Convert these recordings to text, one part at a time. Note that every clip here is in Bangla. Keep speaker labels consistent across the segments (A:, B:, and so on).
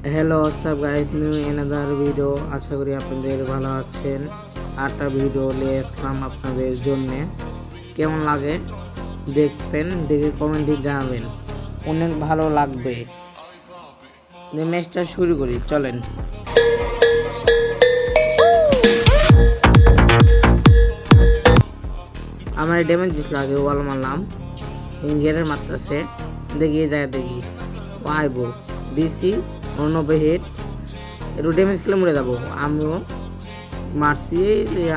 A: হ্যালো সব গাইস, নিউ অ্যানাদার ভিডিও। আশা করি আপনাদের ভালো আছেন। আরেকটা ভিডিও নিয়ে আসলাম আপনাদের জন্য। কেমন লাগে দেখবেন, দেখে কমেন্টে জানাবেন, অনেক ভালো লাগবে। ম্যাচটা শুরু করি, চলেন। আমার ড্যামেজ দিছিল, আগে ওয়াল মারলাম, ইঞ্জিনের মারতেছে, দেখি যায় দেখি আইব দিছি 90 হিট, একটু ড্যামেজ খেলে মরে যাবো। আমিও মারছি,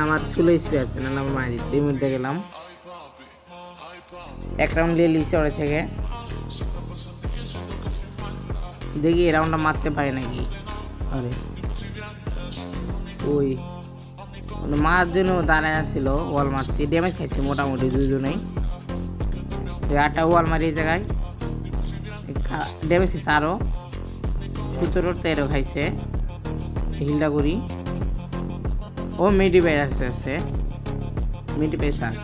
A: আমার 16 স্পি আছে না, আমার মারি দিতে এই মধ্যে গেলাম। এক রাউন্ড দিয়ে লিসে ওরে থেকে, দেখি এই রাউন্ডটা মারতে পারে নাকি। আরে ওই মার জন্য দাঁড়ায় আসছিল, ওয়াল মারছি, ড্যামেজ খাইছি মোটামুটি দুজনেই। আটটা ওয়াল মারি এই জায়গায় ড্যামেজ খাইছে, আরো 17-13 খাইছে। হিলটা করি, ও মেডি পাই আছে মেডি পাই শাক।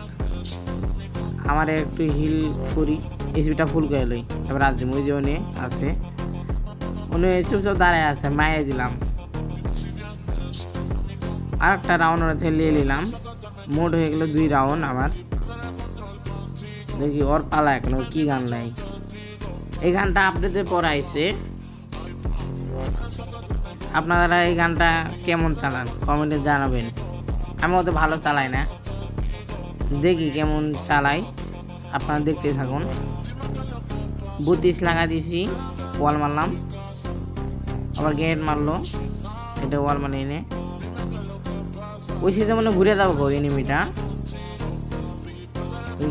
A: আমার একটু হিল করি, এসবিটা ফুল করে লই, এবার আসছি ওই যে উনি আছে, উনি এসব সব দাঁড়ায় আছে, মায়ে দিলাম। আর একটা রাউন্ড ওরা থেকে নিয়ে নিলাম, মোট হয়ে গেল 2 রাউন্ড আমার। দেখি ওর পালা এখন কি গান লাই। এই গানটা আপডেটের পর আইছে। আপনারা এই গানটা কেমন চালান কমেন্টে জানাবেন। আমি অত ভালো চালাই না, দেখি কেমন চালাই, আপনারা দেখতে থাকুন। 32 লাগা দিয়েছি, ওয়াল মারলাম, আবার গেট মারলো, এটা ওয়াল মানে এনে ওই সাইডে মানে ঘুরে যাবো গো এনিমিটা।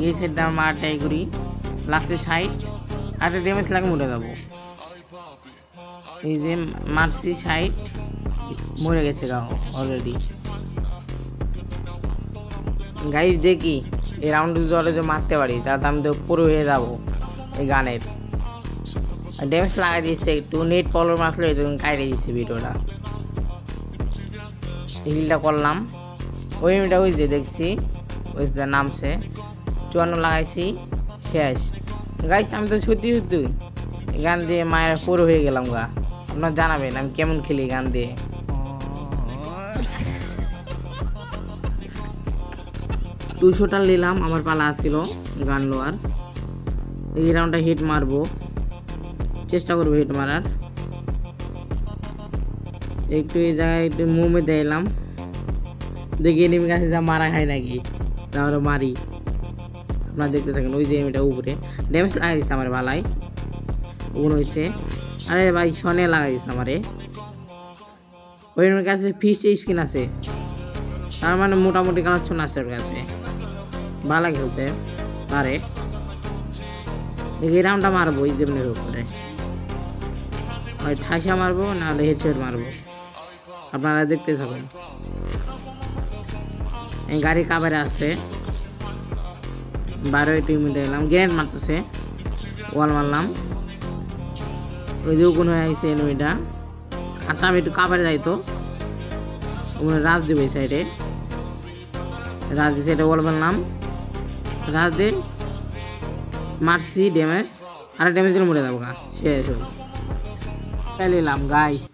A: এই সাইডটা মার ট্রাই করি, লাস্টে সাইড আর ড্যামেজ লাগে মরে যাবো। এই যে মারছি সাইড, মরে গেছে গাও অলরেডি। গাইজ দেখি এই রাউন্ড জলে যে মারতে পারি, তার আমি তো পুরো হয়ে যাবো এই গানের। ড্যামেজ লাগাই দিচ্ছে, একটু নেট প্রবলেম আসলে কাটিয়ে দিচ্ছে ভিডিওটা। হিলটা করলাম, ওই মিটা ওই যে দেখছি ওই যে নামছে 54 লাগাইছি, শেষ। গাইজ আমি তো সত্যি গান দিয়ে মায়ের পুরো হয়ে গেলাম গা। আপনারা জানাবেন আমি কেমন খেলি গান দিয়ে। দুশোটা নিলাম, আমার পালা আসছিল গান লোয়ার। এই রাউন্ডটা হিট মারবো, চেষ্টা করবো হিট মারার। একটু এই জায়গায় একটু মুভে দিলাম, দেখি এনিমি কাছে যা মারা খায় নাকি, তাহলে মারি। আপনারা দেখতে থাকেন। ওই যে এনিমিটা উপরে ড্যামেজ লাগাই দিচ্ছে আমার ভালাই, ওগুলো হয়েছে। আরে ভাই সনে লাগাই দিচ্ছে আমারে। ওই কাছে ফিশ স্কিন আছে, তার মানে মোটামুটি কালেকশন আছে ওর কাছে, ভালো খেলতে পারে। এই রাউন্ডটা মারবো এই যেমনি উপরে, হয় ঠাসা মারবো নাহলে হেডশট মারবো। আপনারা দেখতে থাকুন। এই গাড়ি কাবারে আছে, 12 টিম দেখলাম, গ্রেনেড মারতেছে, ওয়াল মারলাম। ওই যে কোন হয়ে আসছে এনিমিটা। আচ্ছা আমি একটু কাবারে যাই তো, রাজ দেবে সাইডে, রাজ দিয়ে সাইডে ওয়াল মারলাম, রাজ দিয়ে মারছি ড্যামেজ, আর ড্যামেজ দিলে মরে যাবো গা, শেষ নিলাম গাইস।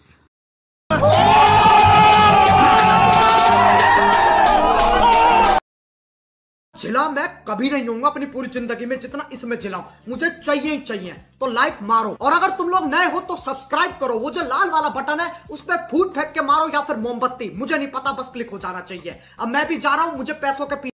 B: चिल्ला मैं कभी नहीं होऊंगा अपनी पूरी जिंदगी में जितना इसमें चिल्लाऊं, मुझे चाहिए ही चाहिए। तो लाइक मारो, और अगर तुम लोग नए हो तो सब्सक्राइब करो। वो जो लाल वाला बटन है उस पर फूट फेंक के मारो, या फिर मोमबत्ती, मुझे नहीं पता, बस क्लिक हो जाना चाहिए। अब मैं भी जा रहा हूं, मुझे पैसों के